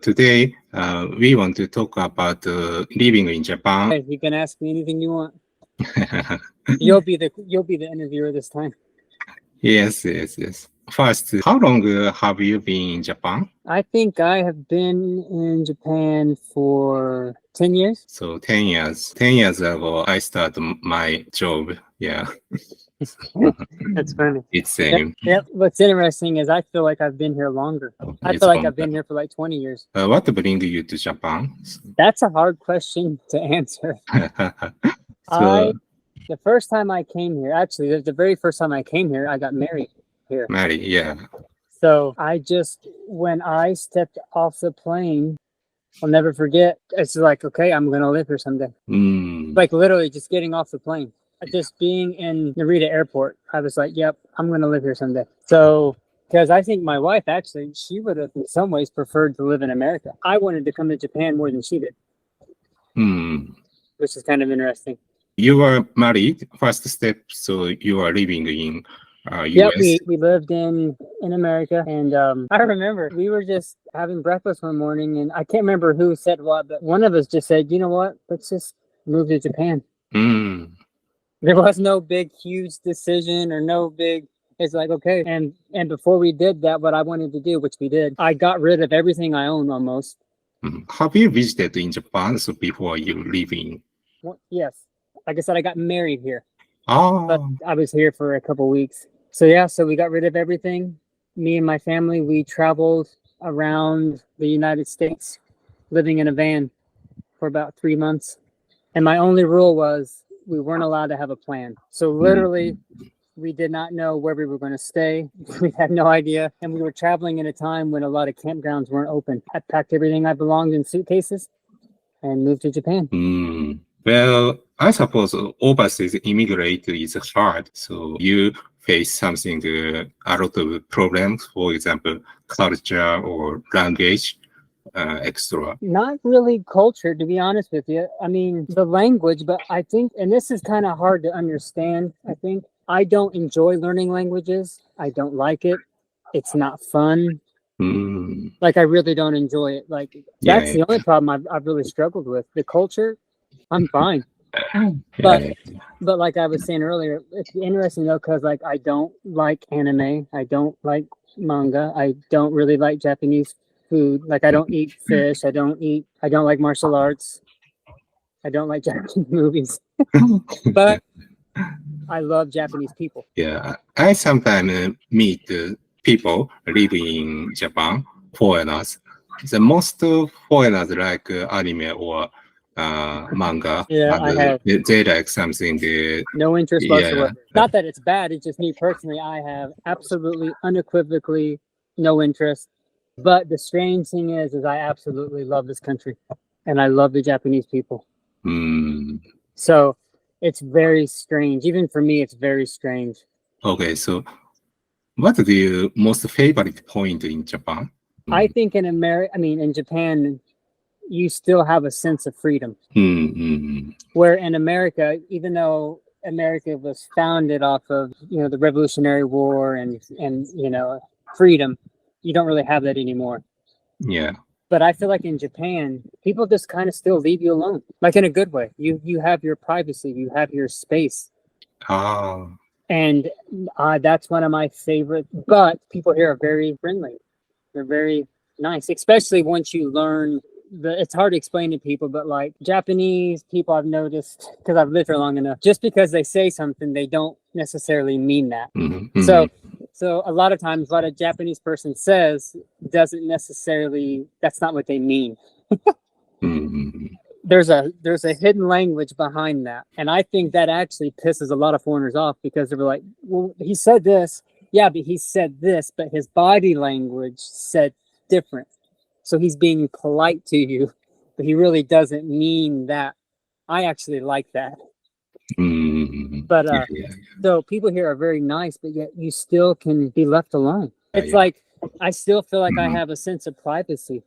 Today, we want to talk about living in Japan. Hey, you can ask me anything you want. You'll be the interviewer this time. Yes. First, how long have you been in Japan? I think I have been in Japan for 10 years. So 10 years. 10 years ago, I started my job. Yeah, That's funny. it's same. Yep. What's interesting is I feel like I've been here longer. I It's feel like from- I've been here for like 20 years. What bring you to Japan? That's a hard question to answer. So, The first time I came here, actually, the very first time I came here, I got married here. Mary, yeah. So when I stepped off the plane, I'll never forget. It's like, okay, I'm going to live here someday. Mm. Like literally just getting off the plane. Just being in Narita airport, I was like, yep, I'm going to live here someday. So, because I think my wife, actually, she would have in some ways preferred to live in America. I wanted to come to Japan more than she did, Mm. which is kind of interesting. You were married, first step, so you are living in Yep, US. we lived in America, and I remember we were just having breakfast one morning, and I can't remember who said what, but one of us just said, you know what, let's just move to Japan. Mm. There was no big, huge decision or no big, it's like, okay. And before we did that, what I wanted to do, which we did, I got rid of everything I owned almost. Have you visited in Japan so before you live in? Well, yes. Like I said, I got married here, Oh, but I was here for a couple weeks. So yeah, so we got rid of everything. Me and my family, we traveled around the United States, living in a van for about 3 months. And my only rule was we weren't allowed to have a plan. So literally, we did not know where we were going to stay. We had no idea. And we were traveling in a time when a lot of campgrounds weren't open. I packed everything I belonged in suitcases and moved to Japan. Well, I suppose overseas immigrate is hard. So you face something, a lot of problems, for example, culture or language, extra. Not really culture, to be honest with you. I mean, the language, but I think, and this is kind of hard to understand, I think, I don't enjoy learning languages. I don't like it. It's not fun. Mm. Like, I really don't enjoy it. Like, that's the only problem I've really struggled with. The culture, I'm fine. But like I was saying earlier, it's interesting though, because like I don't like anime, I don't like manga, I don't really like Japanese food. Like I don't eat fish, I don't like martial arts, I don't like Japanese movies. But I love Japanese people. Yeah, I sometimes meet people living in Japan, foreigners. The most foreigners like anime or manga. Yeah, I have They like something. no interest Yeah. whatsoever. Not that it's bad, it's just me personally, I have absolutely unequivocally no interest. But the strange thing is I absolutely love this country and I love the Japanese people. So it's very strange. Even for me, it's very strange. Okay, so what do you most favorite point in Japan? I think in Japan, you still have a sense of freedom. Where in America, even though America was founded off of, the Revolutionary War and freedom, you don't really have that anymore. Yeah. But I feel like in Japan, people just kind of still leave you alone, like in a good way. You have your privacy, you have your space. And that's one of my favorite. But people here are very friendly. They're very nice, especially once you learn. It's hard to explain to people, but like Japanese people, I've noticed because I've lived here long enough, just because they say something, they don't necessarily mean that. So a lot of times what a Japanese person says doesn't necessarily, that's not what they mean. There's a hidden language behind that. And I think that actually pisses a lot of foreigners off because they're like, well, he said this. Yeah, but he said this, but his body language said different. So he's being polite to you, but he really doesn't mean that. I actually like that. But so people here are very nice, but yet you still can be left alone. It's like I still feel like I have a sense of privacy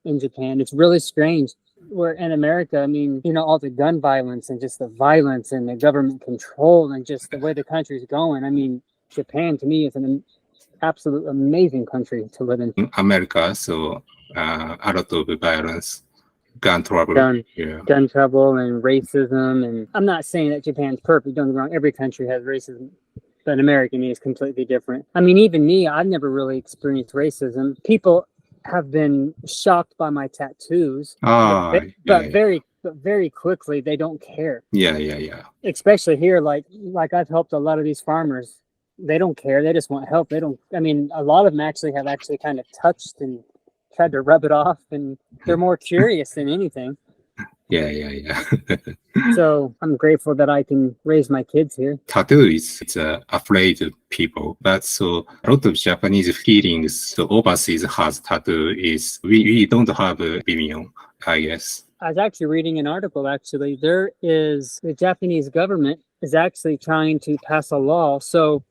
in Japan. It's really strange. Where in America, I mean, all the gun violence and just the violence and the government control and just the way the country's going. I mean, Japan to me is an absolute amazing country to live in. America, so a lot of violence, gun trouble. Gun trouble and racism. And I'm not saying that Japan's perfect. Don't get me wrong. Every country has racism. But American me is completely different. I mean, even me, I've never really experienced racism. People have been shocked by my tattoos, but very quickly they don't care. Yeah. Especially here, like I've helped a lot of these farmers. They don't care. They just want help. They don't. I mean, a lot of them have actually kind of touched and tried to rub it off, and they're more curious than anything. Yeah. So I'm grateful that I can raise my kids here. Tattoo is afraid of people, but so a lot of Japanese feelings the overseas has tattoo is we don't have a opinion, I guess. I was actually reading an article. Actually, the Japanese government is actually trying to pass a law. So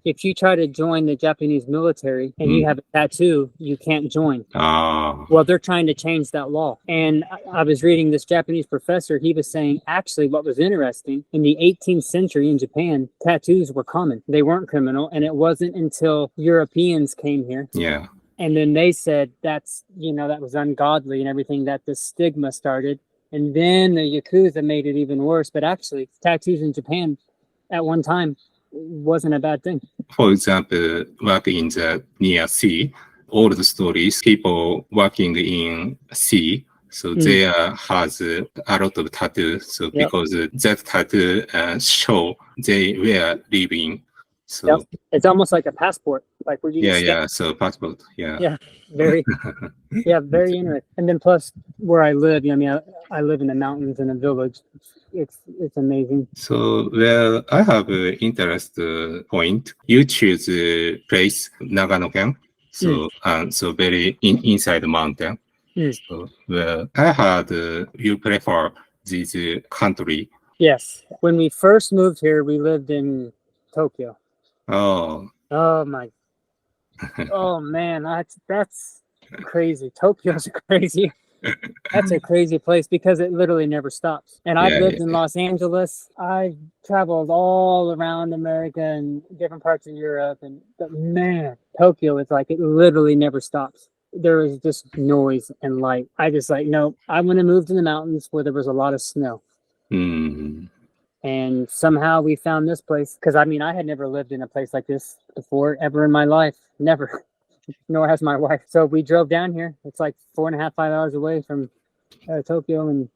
if you try to join the Japanese military and you have a tattoo, you can't join. Well, they're trying to change that law. And I was reading this Japanese professor. He was saying, actually, what was interesting, in the 18th century in Japan, tattoos were common. They weren't criminal. And it wasn't until Europeans came here. Yeah. And then they said that was ungodly and everything, that the stigma started. And then the Yakuza made it even worse. But actually, tattoos in Japan at one time wasn't a bad thing. For example, work in the near sea, all the stories, people working in sea, so there has a lot of tattoos. So because that tattoo show they were living. So it's almost like a passport. Like where you so passport. Yeah, very very interesting. And then plus where I live, I live in the mountains in a village. It's amazing. So I have an interest point. You choose a place, Nagano-ken. So so very inside the mountain. So I heard you prefer this country. Yes. When we first moved here, we lived in Tokyo. Oh my. Oh man, that's crazy. Tokyo's crazy. That's a crazy place because it literally never stops. And I've lived in Los Angeles. I've traveled all around America and different parts of Europe. But man, Tokyo is like, it literally never stops. There is just noise and light. I just no, I want to move to the mountains where there was a lot of snow. And somehow we found this place because I had never lived in a place like this before ever in my life. Never. Nor has my wife. So we drove down here. It's like 4.5, 5 hours away from Tokyo. And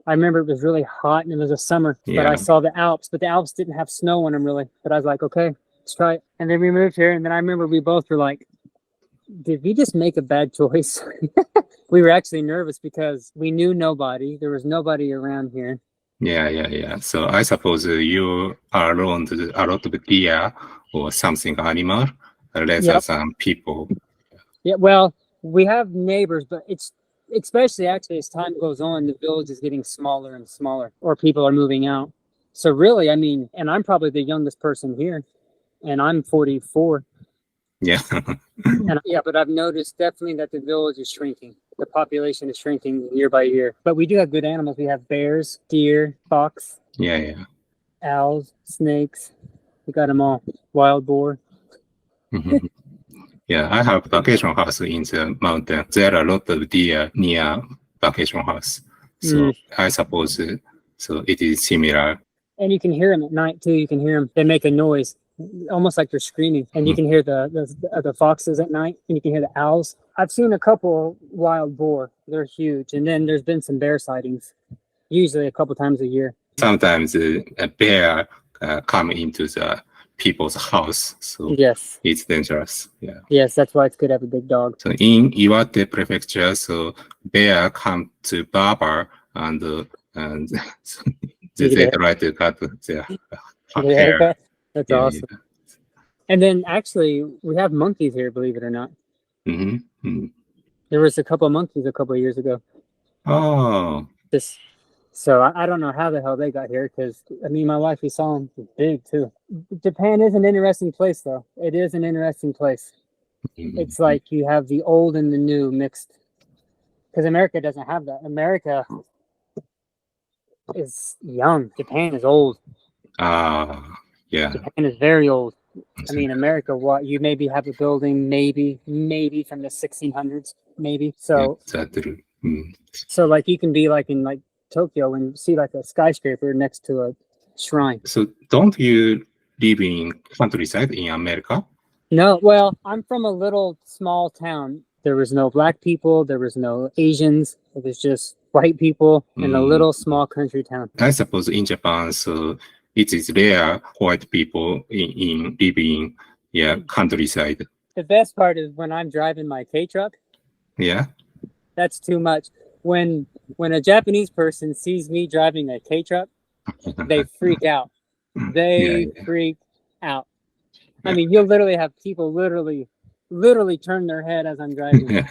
I remember it was really hot and it was a summer. But I saw the Alps, but the Alps didn't have snow on them really. But I was like, okay, let's try it. And then we moved here. And then I remember we both were like, did we just make a bad choice? We were actually nervous because we knew nobody. There was nobody around here. Yeah. So I suppose you are around a lot of deer or something animal rather than people. Yeah, well, we have neighbors, but it's especially actually as time goes on, the village is getting smaller and smaller, or people are moving out. So really, and I'm probably the youngest person here, and I'm 44. Yeah. But I've noticed definitely that the village is shrinking. The population is shrinking year by year. But we do have good animals. We have bears, deer, fox. Yeah. Owls, snakes. We got them all. Wild boar. Yeah, I have vacation house in the mountain. There are a lot of deer near vacation house. So I suppose so it is similar. And you can hear them at night too. You can hear them. They make a noise, almost like they're screaming. And you can hear the foxes at night, and you can hear the owls. I've seen a couple wild boar. They're huge. And then there's been some bear sightings, usually a couple times a year. Sometimes a bear come into the people's house, so it's dangerous. Yes, that's why it's good to have a big dog. So in Iwate prefecture, so bear come to barber and they try to cut their hair. That's awesome. And then actually we have monkeys here, believe it or not. There was a couple of monkeys a couple of years ago. So I don't know how the hell they got here because, my wife, we saw them big too. Japan is an interesting place, though. It is an interesting place. It's like you have the old and the new mixed. Because America doesn't have that. America is young. Japan is old. Yeah. Japan is very old. I mean, America, what you maybe have a building, maybe from the 1600s, maybe. So, Exactly. so like you can be like in like Tokyo and see like a skyscraper next to a shrine. So don't you live in countryside in America? No, well, I'm from a little small town. There was no black people, there was no Asians. It was just white people in a little small country town. I suppose in Japan, so it is rare white people in living countryside. The best part is when I'm driving my K truck. Yeah. That's too much. When a Japanese person sees me driving a K truck, they freak out. They freak out. I mean, you'll literally have people literally turn their head as I'm driving.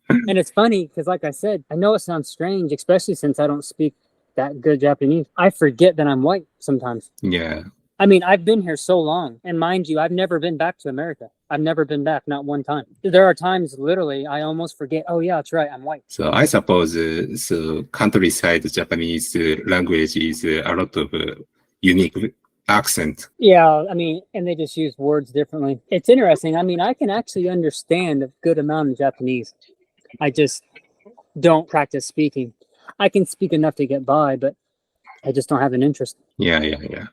And it's funny because, like I said, I know it sounds strange, especially since I don't speak that good Japanese. I forget that I'm white sometimes. Yeah. I mean, I've been here so long, and mind you, I've never been back to America. I've never been back, not one time. There are times, literally, I almost forget, oh yeah, that's right, I'm white. So I suppose so countryside Japanese language is a lot of unique accent. Yeah, I mean, and they just use words differently. It's interesting. I mean, I can actually understand a good amount of Japanese. I just don't practice speaking. I can speak enough to get by, but I just don't have an interest. Yeah.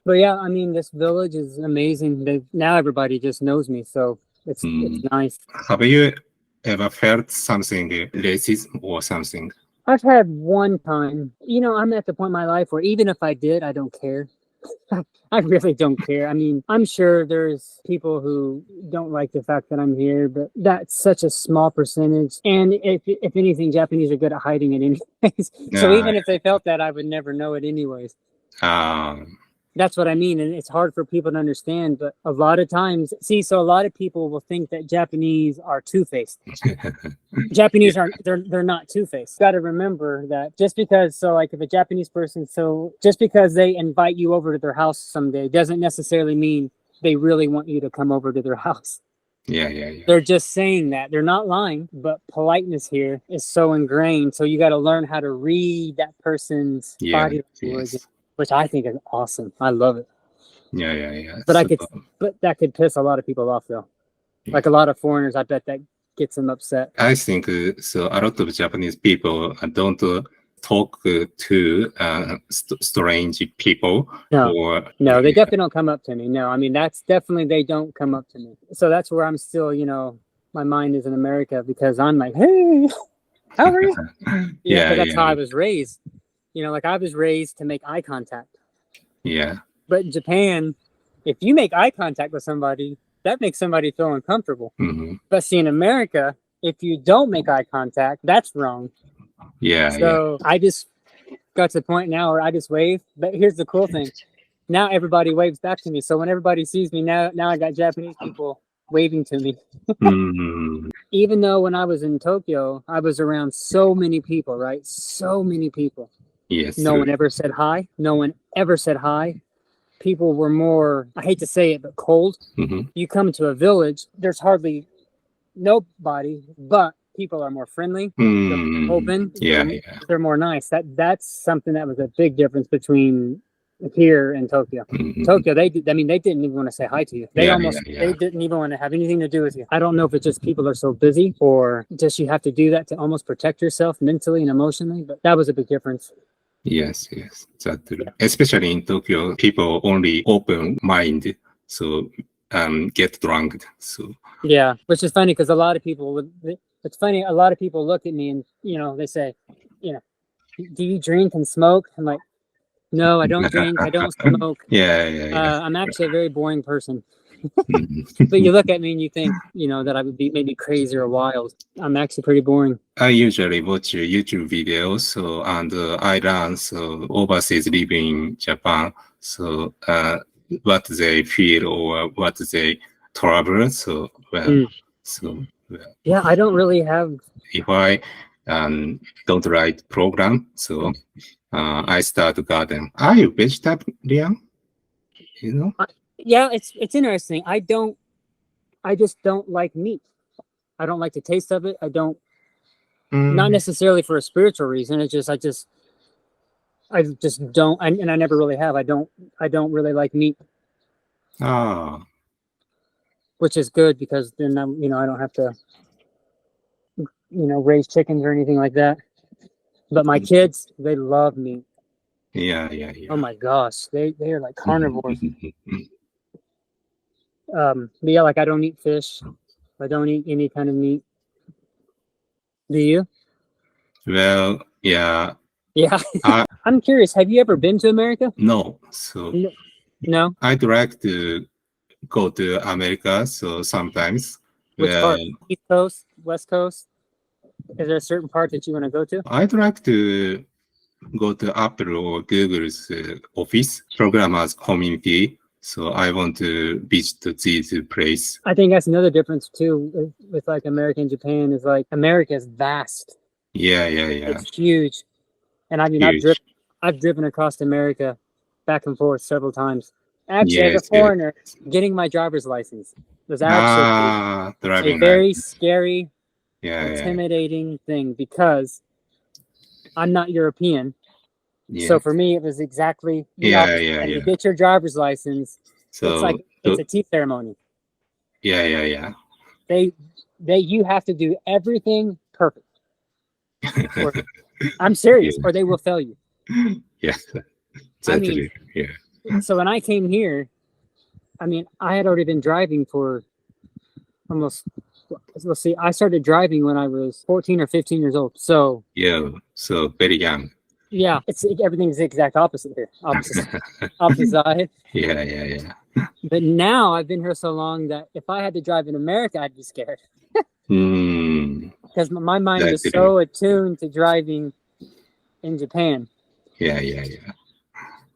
But yeah, I mean, this village is amazing. Now everybody just knows me, so it's nice. Have you ever felt something racism or something? I've had one time. You know, I'm at the point in my life where even if I did, I don't care. I really don't care. I mean, I'm sure there's people who don't like the fact that I'm here, but that's such a small percentage. And if anything, Japanese are good at hiding it anyways. So even if they felt that, I would never know it anyways. That's what I mean. And it's hard for people to understand. But a lot of times, so a lot of people will think that Japanese are two-faced. Japanese aren't, they're not two-faced. Got to remember that just because, so like if a Japanese person, so just because they invite you over to their house someday doesn't necessarily mean they really want you to come over to their house. Yeah. They're just saying that. They're not lying, but politeness here is so ingrained. So you got to learn how to read that person's body language. Yes. Which I think is awesome. I love it. Yeah. But but that could piss a lot of people off though. Like a lot of foreigners, I bet that gets them upset. I think so. A lot of Japanese people don't talk to strange people. No, they definitely don't come up to me. No, I mean, that's definitely, they don't come up to me. So that's where I'm still, you know, my mind is in America because I'm like, hey, how are you? That's how I was raised. You know, like I was raised to make eye contact. Yeah. But in Japan, if you make eye contact with somebody, that makes somebody feel uncomfortable. But see, in America, if you don't make eye contact, that's wrong. So I just got to the point now where I just wave. But here's the cool thing. Now everybody waves back to me. So when everybody sees me, now I got Japanese people waving to me. Even though when I was in Tokyo, I was around so many people, right? So many people. Yes. No one ever said hi. No one ever said hi. People were more, I hate to say it, but cold. You come to a village, there's hardly nobody, but people are more friendly, they're open, they're more nice. That's something that was a big difference between here and Tokyo. Tokyo, they didn't even want to say hi to you. They they didn't even want to have anything to do with you. I don't know if it's just people are so busy or just you have to do that to almost protect yourself mentally and emotionally, but that was a big difference. Yes, that's true. Especially in Tokyo, people only open mind, so get drunk. So yeah, which is funny because a lot of people look at me and they say, do you drink and smoke? I'm like, no, I don't drink, I don't smoke. I'm actually a very boring person. But you look at me and you think, that I would be maybe crazy or wild. I'm actually pretty boring. I usually watch YouTube videos, and I learn overseas living in Japan. So what they feel or what they travel. Yeah, I don't really have. If I don't write program, so I start garden. Are you vegetarian? Yeah, it's interesting. I just don't like meat. I don't like the taste of it. I don't, not necessarily for a spiritual reason. It's just, I just don't, and I never really have. I don't really like meat. which is good because then I don't have to raise chickens or anything like that. But my kids, they love meat. Yeah. Oh my gosh, they are like carnivores. But yeah, like I don't eat fish. I don't eat any kind of meat. Do you? Well, yeah. Yeah. I'm curious. Have you ever been to America? No. So No. I'd like to go to America. So sometimes. Which part? East Coast, West Coast? Is there a certain part that you want to go to? I'd like to go to Apple or Google's office, programmers community. So I want to visit these places. I think that's another difference too with like America and Japan is like America is vast. Yeah. It's huge. And I mean, Huge. I've driven across America back and forth several times. Actually, as a foreigner, getting my driver's license was actually a very scary, intimidating thing because I'm not European. So for me, it was exactly the opposite. And to get your driver's license, so it's a tea ceremony. Yeah. You have to do everything perfect. I'm serious, or they will fail you. Yeah, exactly. So when I came here, I mean, I had already been driving for almost. Let's see, I started driving when I was 14 or 15 years old. So so very young. Yeah, everything's the exact opposite here. Opposite side. Yeah. But now I've been here so long that if I had to drive in America, I'd be scared. Because my mind is so attuned to driving in Japan. Yeah.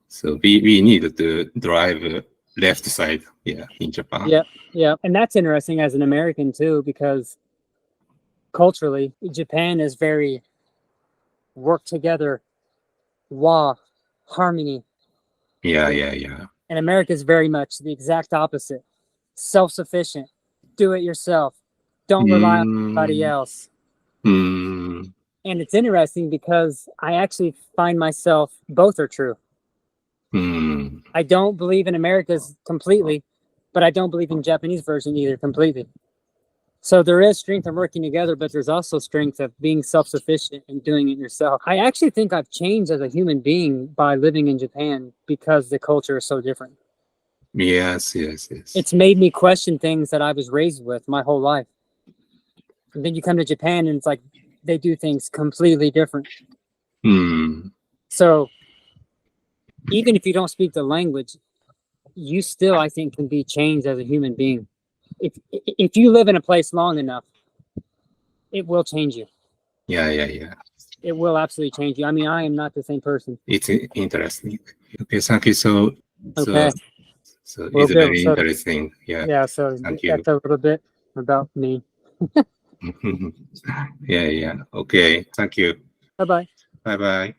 So we need to drive left side, in Japan. Yeah. And that's interesting as an American too, because culturally, Japan is very work together, harmony. Yeah. And America is very much the exact opposite. Self-sufficient. Do it yourself. Don't rely on anybody else. And it's interesting because I actually find myself, both are true. I don't believe in America's completely, but I don't believe in Japanese version either completely. So there is strength in working together, but there's also strength of being self-sufficient and doing it yourself. I actually think I've changed as a human being by living in Japan because the culture is so different. Yes. It's made me question things that I was raised with my whole life. And then you come to Japan and it's like they do things completely different. So even if you don't speak the language, you still, I think, can be changed as a human being. If you live in a place long enough, it will change you. Yeah. It will absolutely change you. I mean, I am not the same person. It's interesting. Okay, thank you. So it's Okay, very interesting. Yeah. So thank you. that's a little bit about me. Yeah. Okay, thank you. Bye-bye. Bye-bye.